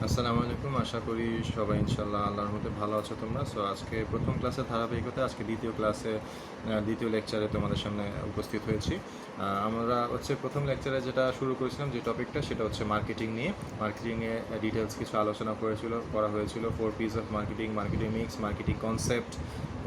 আসসালামু আলাইকুম। আশা করি সবাই ইনশাআল্লাহ আল্লাহর মধ্যে ভালো আছো তোমরা। সো আজকে প্রথম ক্লাসের ধারাবাহিকতা আজকে দ্বিতীয় লেকচারে তোমাদের সামনে উপস্থিত হয়েছি। আমরা প্রথম লেকচারে যেটা শুরু করেছিলাম যে টপিকটা সেটা হচ্ছে মার্কেটিং নিয়ে। মার্কেটিংয়ে ডিটেলস কিছু আলোচনা করা হয়েছিল 4 P's of marketing, marketing mix, marketing concept,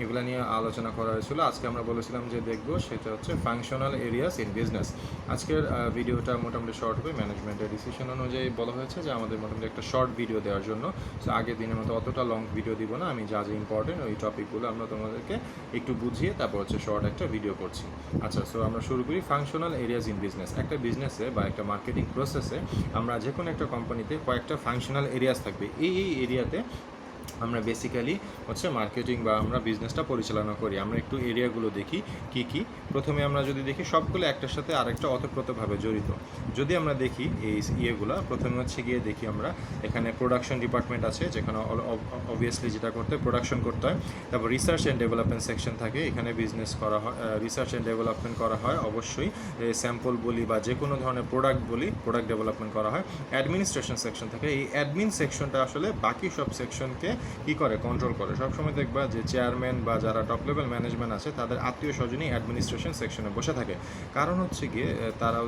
এগুলো নিয়ে আলোচনা করা হয়েছিল। আজকে আমরা বলেছিলাম যে দেখব সেটা হচ্ছে ফাংশনাল এরিয়াস ইন বিজনেস। আজকের ভিডিওটা মোটামুটি শর্ট হবে। ম্যানেজমেন্টের ডিসিশন অনুযায়ী বলা হয়েছে যে আমাদের মোটামুটি একটা শর্ট ভিডিও দেওয়ার জন্য। সো আগের দিনের মতো অতটা লং ভিডিও দিব না, আমি যা ইম্পর্টেন্ট ওই টপিকগুলো আমরা তোমাদেরকে একটু বুঝিয়ে তারপর হচ্ছে শর্ট একটা ভিডিও করছি। আচ্ছা, সো আমরা শুরু করি। Functional areas in business. একটা বিজনেসে বা একটা মার্কেটিং প্রসেসে আমরা যে কোনো একটা কোম্পানিতে কয়েকটা ফাংশনাল এরিয়াস থাকবে। এই এরিয়াতে আমরা বেসিক্যালি মার্কেটিং বা আমরা বিজনেসটা পরিচালনা করি। আমরা একটু এরিয়াগুলো দেখি কি কি। প্রথমে আমরা যদি দেখি সবগুলো একটার সাথে আরেকটা ওতপ্রোতভাবে জড়িত। যদি আমরা দেখি এই ইয়েগুলো, প্রথমে গিয়ে দেখি আমরা এখানে প্রোডাকশন ডিপার্টমেন্ট আছে, যেখানে অবভিয়াসলি যেটা করতে হয় প্রোডাকশন করতে হয়। তারপর রিসার্চ অ্যান্ড ডেভেলপমেন্ট সেকশন থাকে, এখানে বিজনেস করা হয়, রিসার্চ অ্যান্ড ডেভেলপমেন্ট করা হয়। অবশ্যই স্যাম্পল বলি বা যে কোনো ধরনের প্রোডাক্ট বলি, প্রোডাক্ট ডেভেলপমেন্ট করা হয়। অ্যাডমিনিস্ট্রেশন সেকশন থাকে, এই অ্যাডমিন সেকশনটা আসলে বাকি সব সেকশনকে কী করে, কন্ট্রোল করে। সবসময় দেখবা যে চেয়ারম্যান বা যারা টপ লেভেল ম্যানেজমেন্ট আছে তাদের আত্মীয় স্বজনই অ্যাডমিনিস্ট্রেশন সেকশনে বসে থাকে। কারণ তারা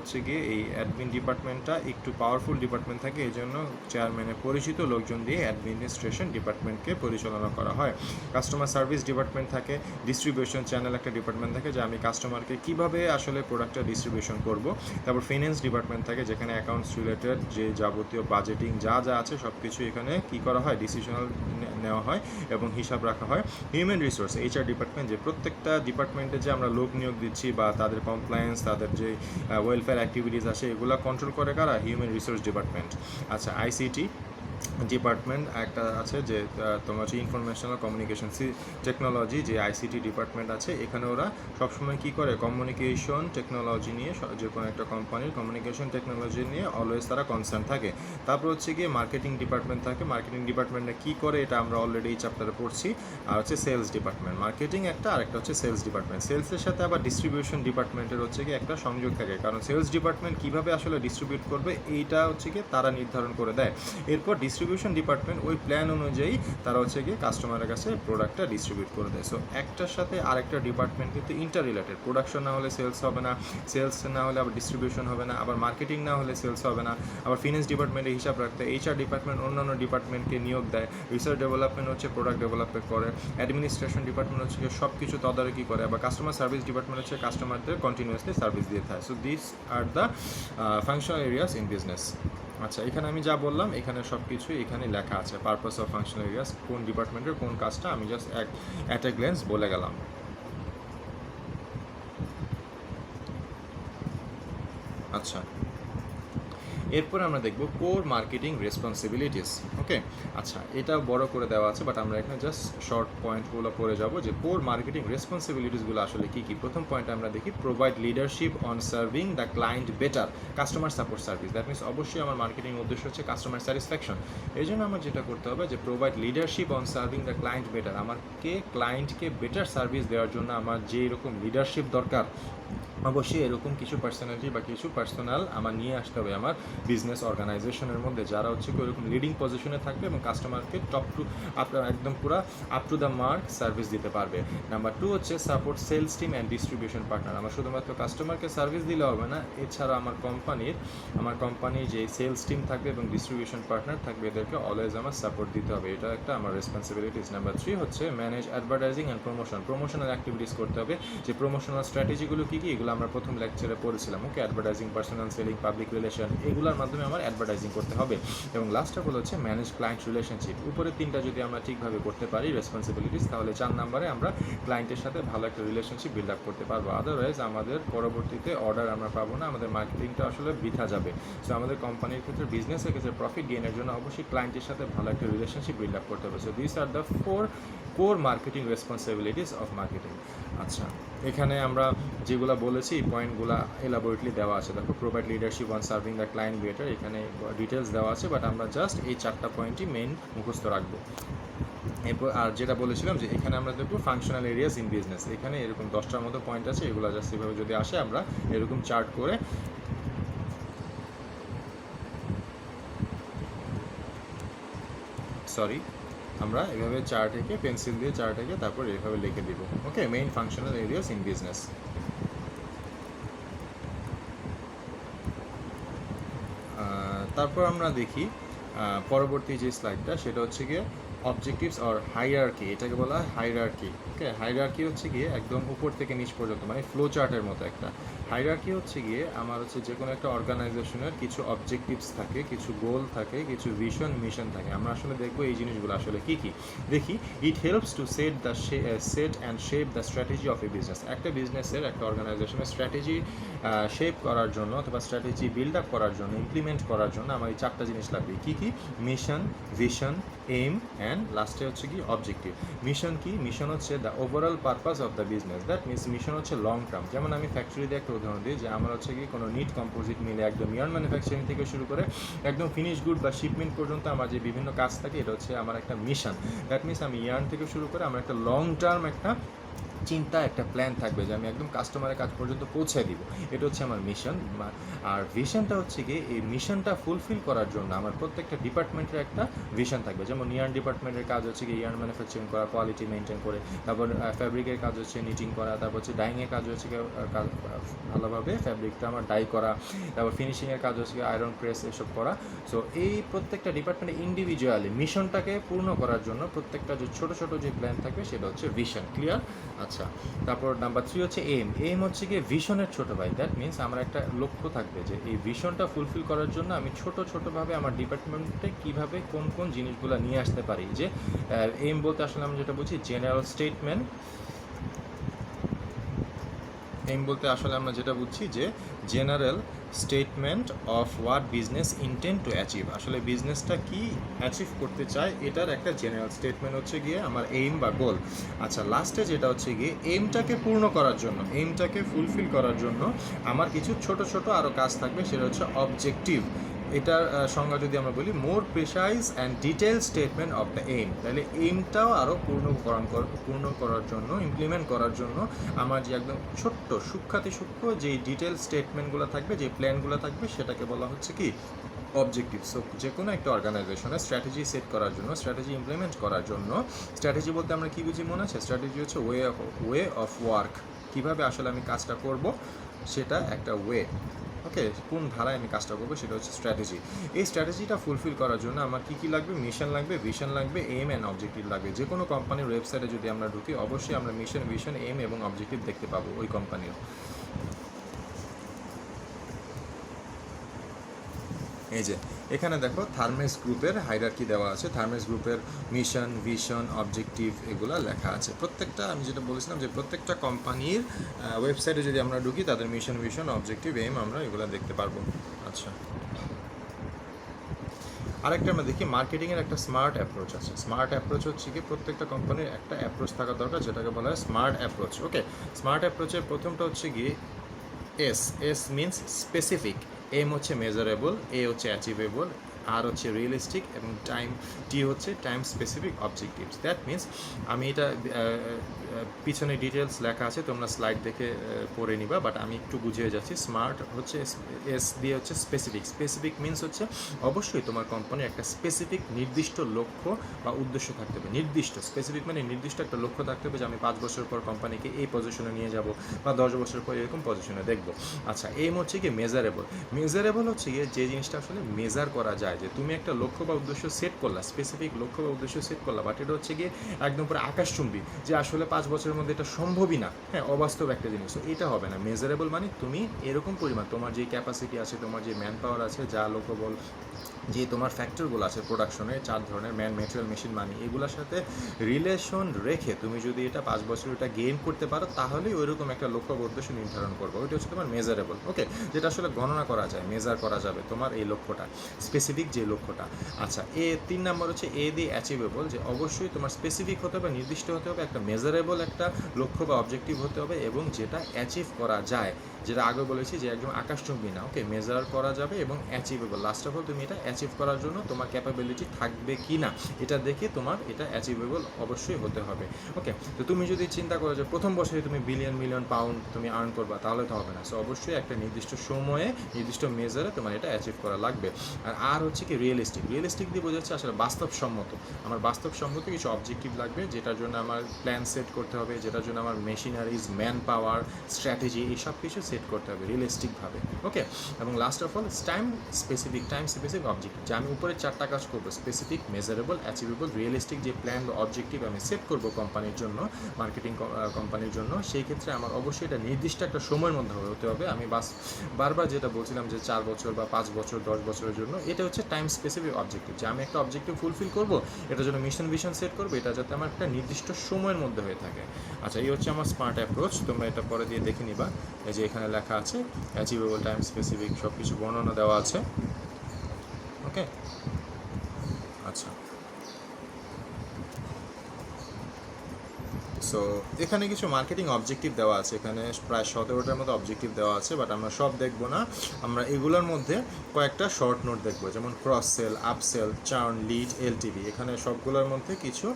এই অ্যাডমিন ডিপার্টমেন্টটা একটু পাওয়ারফুল ডিপার্টমেন্ট থাকে, এই জন্য চেয়ারম্যানের পরিচিত লোকজন দিয়ে অ্যাডমিনিস্ট্রেশন ডিপার্টমেন্টকে পরিচালনা করা হয়। কাস্টমার সার্ভিস ডিপার্টমেন্ট থাকে, ডিস্ট্রিবিউশন চ্যানেল একটা ডিপার্টমেন্ট থাকে, যে আমি কাস্টমারকে কীভাবে আসলে প্রোডাক্টটা ডিস্ট্রিবিউশন করব। তারপর ফিন্যান্স ডিপার্টমেন্ট থাকে, যেখানে অ্যাকাউন্টস রিলেটেড যে যাবতীয় বাজেটিং যা আছে সব কিছু এখানে কী করা হয়, ডিসিশনাল নেওয়া হয় এবং হিসাব রাখা হয়। হিউম্যান রিসোর্স এইচআর ডিপার্টমেন্ট, যে প্রত্যেকটা ডিপার্টমেন্টে যে আমরা লোক নিয়োগ দিচ্ছি বা তাদের কমপ্লায়েন্স, তাদের যে ওয়েলফেয়ার অ্যাক্টিভিটিস আছে এগুলো কন্ট্রোল করে কারা, হিউম্যান রিসোর্স ডিপার্টমেন্ট। আচ্ছা, আইসিটি ডিপার্টমেন্ট একটা আছে, যে তোমার ইনফরমেশনাল কমিউনিকেশন টেকনোলজি, যে আইসিটি ডিপার্টমেন্ট আছে, এখানে ওরা সবসময় কী করে, কমিউনিকেশন টেকনোলজি নিয়ে, যে কোনো একটা কোম্পানির কমিউনিকেশন টেকনোলজি নিয়ে অলওয়েজ তারা কনসার্ন থাকে। তারপর গিয়ে মার্কেটিং ডিপার্টমেন্ট থাকে। মার্কেটিং ডিপার্টমেন্টে কী করে এটা আমরা অলরেডি এই চ্যাপ্টারে পড়ছি। আর সেলস ডিপার্টমেন্ট, মার্কেটিং একটা, আরেকটা সেলস ডিপার্টমেন্ট। সেলসের সাথে আবার ডিস্ট্রিবিউশন ডিপার্টমেন্টের গিয়ে একটা সংযোগ থাকে, কারণ সেলস ডিপার্টমেন্ট কীভাবে আসলে ডিস্ট্রিবিউট করবে এইটা গিয়ে তারা নির্ধারণ করে দেয়। এরপর ডিস্ট্রিবিউশন ডিপার্টমেন্ট ওই প্ল্যান অনুযায়ী তারা গিয়ে কাস্টমারের কাছে প্রোডাক্টটা ডিস্ট্রিবিউট করে দেয়। সো একটার সাথে আরেকটা ডিপার্টমেন্ট কিন্তু ইন্টার রিলেটেড। প্রোডাকশন না হলে সেলস হবে না, সেলস না হলে আবার ডিস্ট্রিবিউশন হবে না, আবার মার্কেটিং না হলে সেলস হবে না। আবার ফিন্যান্স ডিপার্টমেন্টে হিসাব রাখতে এইচআর ডিপার্টমেন্ট অন্যান্য ডিপার্টমেন্টকে নিয়োগ দেয়। রিসার্চ ডেভেলপমেন্ট প্রোডাক্ট ডেভেলপমেন্ট করে। অ্যাডমিনিস্ট্রেশন ডিপার্টমেন্ট সব কিছু তদারকি করে। আবার কাস্টমার সার্ভিস ডিপার্টমেন্ট কাস্টমারদের কন্টিনিউয়াসলি সার্ভিস দিয়ে থাকে। So this are the functional areas in business. আচ্ছা, এখানে আমি যা বললাম এখানে সব কিছুই এখানে লেখা আছে। পারপাস অফ ফাংশনাল এরিয়াস, কোন ডিপার্টমেন্টের কোন কাজটা আমি জাস্ট অ্যাট এ গ্ল্যান্স বলে গেলাম। আচ্ছা, এরপর আমরা দেখব কোর মার্কেটিং রেসপন্সিবিলিটিস। ওকে, আচ্ছা, এটা বড় করে দেওয়া আছে, বাট আমরা এখানে জাস্ট শর্ট পয়েন্টগুলো পড়ে যাব যে কোর মার্কেটিং রেসপন্সিবিলিটিসগুলো আসলে কী কী। প্রথম পয়েন্টে আমরা দেখি provide leadership on serving the client better, customer support service. That means অবশ্যই আমার মার্কেটিং উদ্দেশ্য হচ্ছে কাস্টমার স্যাটিসফ্যাকশন। এই জন্য আমার যেটা করতে হবে যে provide leadership on serving the client better, আমাকে ক্লায়েন্টকে বেটার সার্ভিস দেওয়ার জন্য আমার যে রকম লিডারশিপ দরকার, অবশ্যই এরকম কিছু পার্সোনালিটি বা কিছু পার্সোনাল আমার নিয়ে আসতে হবে আমার বিজনেস অর্গানাইজেশনের মধ্যে, যারা ওরকম লিডিং পজিশনে থাকবে এবং কাস্টমারকে একদম পুরো up to the mark service দিতে পারবে। Number 2 support sales team and distribution partner. আমার শুধুমাত্র কাস্টমারকে সার্ভিস দিলে হবে না, এছাড়া আমার কোম্পানির যে সেলস টিম থাকবে এবং ডিস্ট্রিবিউশন পার্টনার থাকবে, এদেরকে অলওয়েজ আমার সাপোর্ট দিতে হবে। এটা একটা আমার responsibilities. Number 3 manage advertising and promotional activities করতে হবে। যে প্রমোশনাল স্ট্র্যাটেজিগুলো কী কী, এগুলো আমরা প্রথম লেকচারে পড়েছিলাম। Okay, advertising, personal selling, public relation, এগুলোর মাধ্যমে আমার অ্যাডভার্টাইজিং করতে হবে। এবং লাস্টটা ম্যানেজ ক্লায়েন্ট রিলেশনশিপ। উপরের তিনটা যদি আমরা ঠিকভাবে করতে পারি রেসপন্সিবিলিটিস, তাহলে 4 নম্বরে আমরা ক্লায়েন্টের সাথে ভালো একটা রিলেশনশিপ বিল্ড আপ করতে পারবো। আদারওয়াইজ আমাদের পরবর্তীতে অর্ডার আমরা পাবো না, আমাদের মার্কেটিংটা আসলে বৃথা যাবে। সো আমাদের কোম্পানির ক্ষেত্রে, বিজনেসের ক্ষেত্রে প্রফিট গেইনের জন্য অবশ্যই ক্লায়েন্টের সাথে ভালো একটা রিলেশনশিপ বিল্ড আপ করতে হবে। So this are the 4 core marketing responsibilities of marketing. আচ্ছা, এখানে আমরা যেগুলো বলেছি পয়েন্টগুলো এলাবোরেটলি দেওয়া আছে। দেখো, provide leadership on serving the client better, এখানে ডিটেলস দেওয়া আছে, বাট আমরা জাস্ট এই 4টা পয়েন্টই মেইন মুখস্থ রাখবো। এরপর আর যেটা বলেছিলাম যে এখানে আমরা দেখবো ফাংশনাল এরিয়াস ইন বিজনেস, এখানে এরকম 10টার মতো পয়েন্ট আছে, এগুলো জাস্ট এভাবে যদি আসে আমরা এরকম চার্ট করে সরি, আমরা এভাবে চার্ট এঁকে পেন্সিল দিয়ে চার্ট এঁকে তারপর এভাবে লিখে দিব। Okay, main functional areas in business. তারপর আমরা দেখি পরবর্তী যে স্লাইডটা, সেটা হচ্ছে গিয়ে অবজেক্টিভস অর হাইরার্কি। এটাকে বলা হয় হাইরার্কি। ওকে, হাইরার্কি হচ্ছে গিয়ে একদম উপর থেকে নিচ পর্যন্ত, মানে ফ্লো চার্টের মতো একটা। হাইরার্কি হচ্ছে গিয়ে আমার হচ্ছে যে কোনো একটা অর্গানাইজেশনের কিছু অবজেক্টিভস থাকে, কিছু গোল থাকে, কিছু ভিশন মিশন থাকে। আমরা আসলে দেখবো এই জিনিসগুলো আসলে কী কী। দেখি, it helps to set and shape the strategy of A business. একটা বিজনেসের, একটা অর্গানাইজেশনের স্ট্র্যাটেজি শেপ করার জন্য অথবা স্ট্র্যাটেজি বিল্ড আপ করার জন্য, ইমপ্লিমেন্ট করার জন্য আমার এই 4টা জিনিস লাগবে। কী কী? মিশন, ভিশন, এইম অ্যান্ড লাস্টে হচ্ছে কি অবজেক্টিভ। মিশন কি? মিশন হচ্ছে the overall purpose of the business. That means mission হচ্ছে লং টার্ম। যেমন আমি ফ্যাক্টরি দিয়ে একটা উদাহরণ দিই, যে আমার হচ্ছে কি কোনো নিট কম্পোজিট মিলে একদম ইয়ার্ন ম্যানুফ্যাকচারিং থেকে শুরু করে একদম ফিনিশ গুড বা শিপমেন্ট পর্যন্ত আমার যে বিভিন্ন কাজ থাকে, এটা হচ্ছে আমার একটা মিশন। দ্যাট মিনস আমি ইয়ার্ন থেকে শুরু করে আমার একটা লং টার্ম একটা চিন্তা, একটা প্ল্যান থাকবে যে আমি একদম কাস্টমারের কাজ পর্যন্ত পৌঁছে দিব। এটা হচ্ছে আমার মিশন। আর ভিশনটা হচ্ছে কি, এই মিশনটা ফুলফিল করার জন্য আমার প্রত্যেকটা ডিপার্টমেন্টের একটা ভিশন থাকবে। যেমন ইয়ার্ন ডিপার্টমেন্টের কাজ হচ্ছে কি ইয়ার্ন ম্যানুফ্যাকচারিং করা, কোয়ালিটি মেনটেন করে। তারপর ফ্যাব্রিকের কাজ হচ্ছে নিটিং করা। তারপর হচ্ছে ডাইংয়ের কাজ হচ্ছে কি ভালোভাবে ফ্যাব্রিকটা আমার ডাই করা। তারপর ফিনিশিংয়ের কাজ হচ্ছে কি আয়রন প্রেস এসব করা। সো এই প্রত্যেকটা ডিপার্টমেন্টে ইন্ডিভিজুয়ালি মিশনটাকে পূর্ণ করার জন্য প্রত্যেকটা যে ছোটো ছোটো যে প্ল্যান থাকবে সেটা হচ্ছে ভিশন। ক্লিয়ার? আচ্ছা, তারপর নাম্বার 3 হচ্ছে এইম। এইম হচ্ছে গিয়ে ভিশনের ছোট ভাই। দ্যাট মিনস আমার একটা লক্ষ্য থাকবে যে এই ভিশনটা ফুলফিল করার জন্য আমি ছোটোভাবে আমার ডিপার্টমেন্টে কীভাবে কোন কোন জিনিসগুলো নিয়ে আসতে পারি। যে এইম বলতে আসলে আমি যেটা বুঝি জেনারেল স্টেটমেন্ট। এইম বলতে আসলে আমরা যেটা বুঝছি যে general statement of what business intend to achieve. আসলে বিজনেসটা কি অ্যাচিভ করতে চায় এটার একটা জেনারেল স্টেটমেন্ট হচ্ছে গিয়ে আমার এইম বা গোল। আচ্ছা, লাস্টে যেটা হচ্ছে গিয়ে এইমটাকে পূর্ণ করার জন্য, এইমটাকে ফুলফিল করার জন্য আমার কিছু ছোট ছোট আরও কাজ থাকবে, সেটা হচ্ছে অবজেক্টিভ। এটার সংজ্ঞা যদি আমরা বলি, more precise and detail statement of the aim. তাহলে এইমটাও আরও পূর্ণ করার জন্য, ইমপ্লিমেন্ট করার জন্য আমার যে একদম ছোট্ট সূক্ষ্ম যেই ডিটেল স্টেটমেন্টগুলো থাকবে, যে প্ল্যানগুলো থাকবে, সেটাকে বলা হচ্ছে কি অবজেক্টিভ। সো যে কোনো একটা অর্গানাইজেশনের স্ট্র্যাটেজি সেট করার জন্য, স্ট্র্যাটেজি ইমপ্লিমেন্ট করার জন্য, স্ট্র্যাটেজি বলতে আমরা কী বুঝি মনে আছে? স্ট্র্যাটেজি হচ্ছে ওয়ে অফ ওয়ার্ক। কীভাবে আসলে আমি কাজটা করব, সেটা একটা ওয়ে। ওকে, কোন ধারায় আমি কাজটা করবো, সেটা হচ্ছে স্ট্র্যাটেজি। এই স্ট্র্যাটেজিটা ফুলফিল করার জন্য আমার কী কী লাগবে? মিশন লাগবে, ভিশন লাগবে, এইম অ্যান্ড অবজেক্টিভ লাগবে। যে কোনো কোম্পানির ওয়েবসাইটে যদি আমরা ঢুকি, অবশ্যই আমরা মিশন, ভিশন, এইম এবং অবজেক্টিভ দেখতে পাবো ওই কোম্পানির। এই যে এখানে দেখো থার্মেস গ্রুপের হাইরার্কি দেওয়া আছে। থার্মেস গ্রুপের মিশন, ভিশন, অবজেক্টিভ এগুলো লেখা আছে। প্রত্যেকটা, আমি যেটা বলেছিলাম যে প্রত্যেকটা কোম্পানির ওয়েবসাইটে যদি আমরা ঢুকি, তাদের মিশন, ভিশন, অবজেক্টিভ, এইম আমরা এগুলো দেখতে পারবো। আচ্ছা, আরেকটা আমরা দেখি মার্কেটিংয়ের একটা স্মার্ট অ্যাপ্রোচ আছে। স্মার্ট অ্যাপ্রোচ হচ্ছে কি, প্রত্যেকটা কোম্পানির একটা অ্যাপ্রোচ থাকা দরকার, যেটাকে বলা হয় স্মার্ট অ্যাপ্রোচ। ওকে, স্মার্ট অ্যাপ্রোচের প্রথমটা হচ্ছে গিয়ে এস মিনস স্পেসিফিক, এম হচ্ছে মেজারেবল, এ হচ্ছে অ্যাচিভেবল, আর হচ্ছে রিয়েলিস্টিক, এবং টি হচ্ছে time specific objectives. That means আমি এটা পিছনে ডিটেলস লেখা আছে, তোমরা স্লাইড দেখে পড়ে নিবা, বাট আমি একটু বুঝিয়ে যাচ্ছি। স্মার্ট হচ্ছে এস দিয়ে হচ্ছে স্পেসিফিক মিনস হচ্ছে অবশ্যই তোমার কোম্পানির একটা স্পেসিফিক নির্দিষ্ট লক্ষ্য বা উদ্দেশ্য থাকতে হবে। নির্দিষ্ট, স্পেসিফিক মানে নির্দিষ্ট একটা লক্ষ্য থাকতে হবে, যে আমি 5 বছর পর কোম্পানিকে এই পজিশনে নিয়ে যাব, বা 10 বছর পর এরকম পজিশনে দেখবো। আচ্ছা, এম হচ্ছে কি মেজারেবল হচ্ছে গিয়ে যে জিনিসটা আসলে মেজার করা যায়, যে তুমি একটা লক্ষ্য বা উদ্দেশ্য সেট করলা, স্পেসিফিক লক্ষ্য বা উদ্দেশ্য সেট করলা, বাট এটা হচ্ছে গিয়ে একদম পুরো আকাশচুম্বী, যে আসলে 5 বছরের মধ্যে এটা সম্ভবই না, হ্যাঁ, অবাস্তব একটা জিনিস। তো এটা হবে না। মেজারেবল মানে তুমি এরকম পরিমাণ, তোমার যে ক্যাপাসিটি আছে, তোমার যে ম্যান পাওয়ার আছে, যা লোকবল, যে তোমার ফ্যাক্টরগুলো আছে প্রোডাকশনের, 4 ধরনের ম্যান, মেটেরিয়াল, মেশিন, মানি, এগুলোর সাথে রিলেশন রেখে তুমি যদি এটা 5 বছর এটা গেইন করতে পারো, তাহলেই ওইরকম একটা লক্ষ্য বা উদ্দেশ্য নির্ধারণ করবো। ওইটা হচ্ছে তোমার মেজারেবল। ওকে, যেটা আসলে গণনা করা যায়, মেজার করা যাবে তোমার এই লক্ষ্যটা, স্পেসিফিক যে লক্ষ্যটা। আচ্ছা, 3 নম্বর হচ্ছে এ দিয়ে অ্যাচিভেবল, যে অবশ্যই তোমার স্পেসিফিক হতে হবে, নির্দিষ্ট হতে হবে, একটা মেজারেবল একটা লক্ষ্য বা অবজেক্টিভ হতে হবে, এবং যেটা অ্যাচিভ করা যায়, যেটা আগে বলেছি যে একদম আকাশচুম্বী না। ওকে, মেজার করা যাবে এবং অ্যাচিভেবল, লাস্ট অফ অল তুমি এটা অ্যাচিভ অ্যাচিভ করার জন্য তোমার ক্যাপাবিলিটি থাকবে কি না এটা দেখে তোমার এটা অ্যাচিভেবল অবশ্যই হতে হবে। ওকে, তো তুমি যদি চিন্তা করো যে প্রথম বছরে তুমি বিলিয়ন পাউন্ড তুমি আর্ন করবা, তাহলে তো হবে না। সো অবশ্যই একটা নির্দিষ্ট সময়ে নির্দিষ্ট মেজারে তোমার এটা অ্যাচিভ করা লাগবে। আর হচ্ছে কি রিয়েলিস্টিক দিয়ে বোঝাচ্ছে আসলে বাস্তবসম্মত। আমার বাস্তবসম্মত কিছু অবজেক্টিভ লাগবে, যেটার জন্য আমার প্ল্যান সেট করতে হবে, যেটার জন্য আমার মেশিনারিজ, ম্যান পাওয়ার, স্ট্র্যাটেজি এই সব কিছু সেট করতে হবে রিয়েলিস্টিকভাবে। ওকে, এবং last of all time specific objective, যে আমি উপরে 4টা কাজ করবো, স্পেসিফিক, মেজারেবল, অ্যাচিভেবল, রিয়েলিস্টিক যে প্ল্যান বা অবজেক্টিভ আমি সেট করবো কোম্পানির জন্য, মার্কেটিং কোম্পানির জন্য, সেই ক্ষেত্রে আমার অবশ্যই এটা নির্দিষ্ট একটা সময়ের মধ্যে হতে হবে। আমি বারবার যেটা বলছিলাম যে 4 বছর বা 5 বছর 10 বছরের জন্য, এটা হচ্ছে টাইম স্পেসিফিক অবজেক্টিভ, যে আমি একটা অবজেক্টিভ ফুলফিল করবো, এটার জন্য ভিশন সেট করবো, এটা যাতে আমার একটা নির্দিষ্ট সময়ের মধ্যে হয়ে থাকে। আচ্ছা, এই হচ্ছে আমার স্মার্ট অ্যাপ্রোচ। তোমরা এটা পরে দিয়ে দেখে নিবা, এই যে এখানে লেখা আছে অ্যাচিভেবল, টাইম স্পেসিফিক, সব কিছু বর্ণনা দেওয়া আছে। ওকে, আচ্ছা, সো এখানে কিছু মার্কেটিং অবজেক্টিভ দেওয়া আছে, এখানে প্রায় 17টার মতো অবজেক্টিভ দেওয়া আছে, বাট আমরা সব দেখবো না। আমরা এগুলোর মধ্যে কয়েকটা শর্ট নোট দেখবো, যেমন cross sell, upsell, churn, lead, LTV. এখানে সবগুলোর মধ্যে কিছু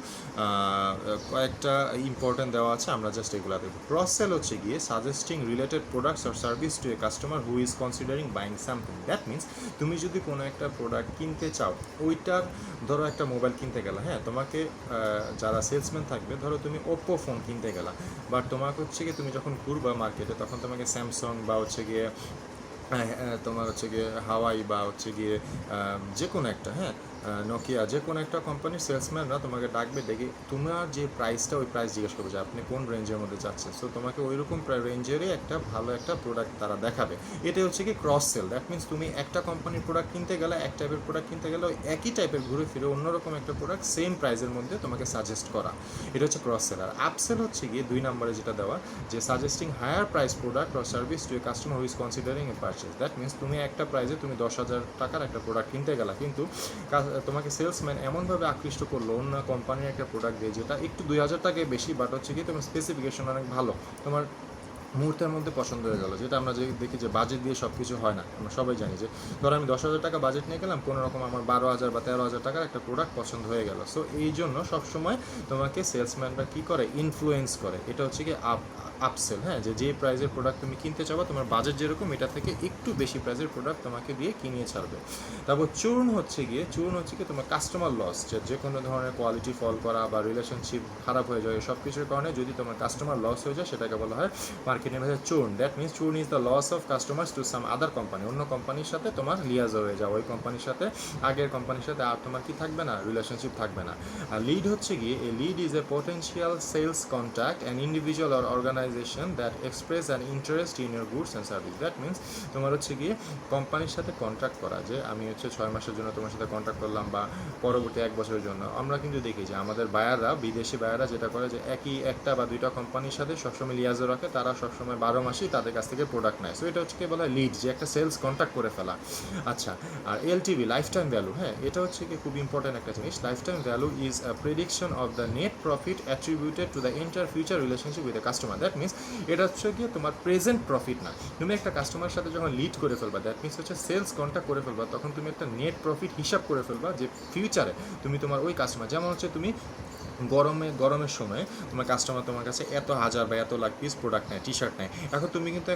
কয়েকটা ইম্পর্টেন্ট দেওয়া আছে, আমরা জাস্ট এগুলো দেখবো। ক্রস সেল হচ্ছে গিয়ে suggesting related products or service to a customer who is considering buying something. That means তুমি যদি কোনো একটা প্রোডাক্ট কিনতে চাও, ওইটার ধরো একটা মোবাইল কিনতে গেলে, হ্যাঁ, তোমাকে যারা সেলসম্যান থাকবে, ধরো তুমি ওপ্পো ফোন কিনতে গেলা, বাট তোমাকে হচ্ছে গিয়ে তুমি যখন ঘুরবা মার্কেটে, তখন তোমাকে স্যামসাং বা হচ্ছে গিয়ে তোমার হচ্ছে গিয়ে হাওয়াই বা হচ্ছে গিয়ে যে কোনো একটা, হ্যাঁ, নোকিয়া, যে কোনো একটা কোম্পানির সেলসম্যানরা তোমাকে ডাকবে, ডেকে তোমার যে প্রাইসটা, ওই প্রাইস জিজ্ঞেস করবে যে আপনি কোন রেঞ্জের মধ্যে যাচ্ছেন। সো তোমাকে ওইরকম রেঞ্জেরই একটা ভালো একটা প্রোডাক্ট তারা দেখাবে। এটা হচ্ছে কি ক্রস সেল। দ্যাট মিনস তুমি একটা কোম্পানির প্রোডাক্ট কিনতে গেলে, এক টাইপের প্রোডাক্ট কিনতে গেলে, ওই একই টাইপের ঘুরে ফিরে অন্যরকম একটা প্রোডাক্ট সেম প্রাইসের মধ্যে তোমাকে সাজেস্ট করা, এটা হচ্ছে ক্রস সেল। আর আপসেল হচ্ছে গিয়ে 2 নম্বরে যেটা দেওয়া, যে suggesting higher price product or service to a customer who is considering a purchase. That means তুমি একটা প্রাইসে তুমি 10,000 টাকার একটা প্রোডাক্ট কিনতে গেলা, কিন্তু তোমাকে সেলসম্যান এমনভাবে আকৃষ্ট করলো অন্য কোম্পানির একটা প্রোডাক্ট দিয়ে, যেটা একটু 2,000 টাকায় বেশি, বাট হচ্ছে কি তোমার স্পেসিফিকেশন অনেক ভালো, তোমার মুহূর্তের মধ্যে পছন্দ হয়ে গেলো। যেটা আমরা যে দেখি যে বাজেট দিয়ে সব কিছু হয় না, আমরা সবাই জানি যে ধরো আমি 10,000 টাকা বাজেট নিয়ে গেলাম, কোনো রকম আমার 12,000 বা 13,000 টাকার একটা প্রোডাক্ট পছন্দ হয়ে গেল। সো এই জন্য সবসময় তোমাকে সেলসম্যানরা কী করে, ইনফ্লুয়েন্স করে। এটা হচ্ছে কি আপসেল, হ্যাঁ, যে প্রাইজের প্রোডাক্ট তুমি কিনতে চাও, তোমার বাজেট যেরকম, এটা থেকে একটু বেশি প্রাইজের প্রোডাক্ট তোমাকে দিয়ে কিনিয়ে ছাড়বে। তারপর চূর্ণ হচ্ছে গিয়ে তোমার কাস্টমার লস, যে কোনো ধরনের কোয়ালিটি ফল করা বা রিলেশনশিপ খারাপ হয়ে যায়, সব কিছুর কারণে যদি তোমার কাস্টমার লস হয়ে যায়, সেটাকে বলা হয় মার্কেটিং ভাষায় churn. That means churn is the loss of customers to some other company. অন্য কোম্পানির সাথে তোমার লিয়াজ হয়ে যাও, ওই কোম্পানির সাথে, আগের কোম্পানির সাথে আর তোমার কি থাকবে না, রিলেশনশিপ থাকবে না। আর লিড হচ্ছে গিয়ে, a lead is a potential sales contact an individual or organization that express an interest in your goods and service. That means তোমার হচ্ছে গিয়ে কোম্পানির সাথে কন্ট্রাক্ট করা, যে আমি হচ্ছে 6 মাসের জন্য তোমার সাথে কন্ট্রাক্ট করলাম, বা পরবর্তী 1 বছরের জন্য। আমরা কিন্তু দেখি যে আমাদের বায়াররা, বিদেশি বায়াররা যেটা করে, যে একই একটা বা দুইটা কোম্পানির সাথে সবসময় লিয়াজও রাখে, তারা সবসময় 12 মাসেই তাদের কাছ থেকে প্রোডাক্ট নেয়। সো এটা হচ্ছে কি বলা হয় লিড, যে একটা সেলস কন্ট্যাক্ট করে ফেলা। আচ্ছা, আর এলটিভি, লাইফ টাইম ভ্যালু, হ্যাঁ, এটা হচ্ছে কি খুব ইম্পর্টেন্ট একটা জিনিস। Life time value is a prediction of the net profit attributed to the entire future relationship with the customer. That means এটা হচ্ছে গিয়ে তোমার প্রেজেন্ট প্রফিট না। তুমি একটা কাস্টমার সাথে যখন লিড করে ফেলবা, দ্যাট মিনস হচ্ছে সেলস কন্ট্যাক্ট করে ফেলবা, তখন তুমি একটা নেট প্রফিট হিসাব করে ফেলবা, যে ফিউচারে তুমি তোমার ওই কাস্টমার, যেমন হচ্ছে তুমি গরমের সময় তোমার কাস্টমার তোমার কাছে এত হাজার বা এত লাখ পিস প্রোডাক্ট নেয়, টি শার্ট নেয়। এখন তুমি কিন্তু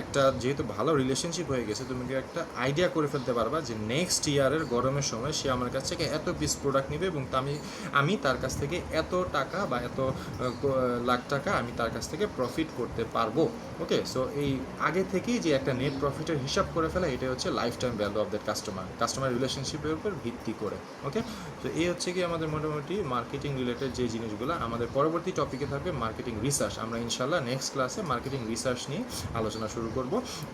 একটা যেহেতু ভালো রিলেশনশিপ হয়ে গেছে, তুমি কিন্তু একটা আইডিয়া করে ফেলতে পারবা যে নেক্সট ইয়ারের গরমের সময় সে আমার কাছ থেকে এত পিস প্রোডাক্ট নেবে, এবং আমি তার কাছ থেকে এত টাকা বা এত লাখ টাকা আমি তার কাছ থেকে প্রফিট করতে পারবো। ওকে, সো এই আগে থেকেই যে একটা নেট প্রফিটের হিসাব করে ফেলা, এটা হচ্ছে lifetime value of that customer রিলেশনশিপের উপর ভিত্তি করে। ওকে, তো এই হচ্ছে কি আমাদের মোটামুটি মার্কেটিং রিলেটেড যে জিনিসগুলো। আমাদের পরবর্তী টপিকে থাকবে মার্কেটিং রিসার্চ। আমরা ইনশাল্লাহ নেক্সট ক্লাসে মার্কেটিং রিসার্চ নিয়ে আলোচনা শুরু করব।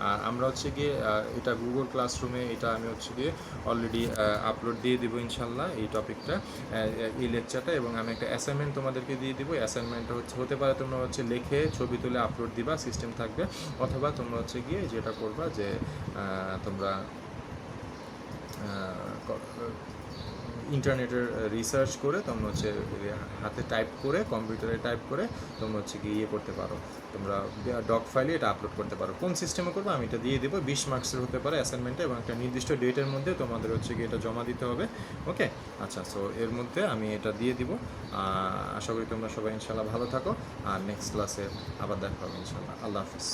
আর আমরা হচ্ছে গিয়ে এটা গুগল ক্লাসরুমে, এটা আমি হচ্ছে গিয়ে অলরেডি আপলোড দিয়ে দিব ইনশাল্লাহ এই টপিকটা, এই লেকচারটা, এবং আমি একটা অ্যাসাইনমেন্ট তোমাদেরকে দিয়ে দিব। অ্যাসাইনমেন্টটা হতে পারে তোমরা হচ্ছে লিখে ছবি তুলে আপলোড দিবা, সিস্টেম থাকবে, অথবা তোমরা হচ্ছে গিয়ে যেটা করবা যে তোমরা ইন্টারনেটের রিসার্চ করে তোমরা হচ্ছে হাতে টাইপ করে কম্পিউটারে টাইপ করে তোমরা হচ্ছে কি ইয়ে করতে পারো, তোমরা ডক ফাইলে এটা আপলোড করতে পারো। কোন সিস্টেমে করবো আমি এটা দিয়ে দেবো, 20 মার্কসের হতে পারে অ্যাসাইনমেন্টে, এবং একটা নির্দিষ্ট ডেটের মধ্যে তোমাদের হচ্ছে কি এটা জমা দিতে হবে। ওকে, আচ্ছা, সো এর মধ্যে আমি এটা দিয়ে দিব। আশা করি তোমরা সবাই ইনশাল্লাহ ভালো থাকো, আর নেক্সট ক্লাসে আবার দেখা হবে ইনশাল্লাহ। আল্লাহ হাফিজ।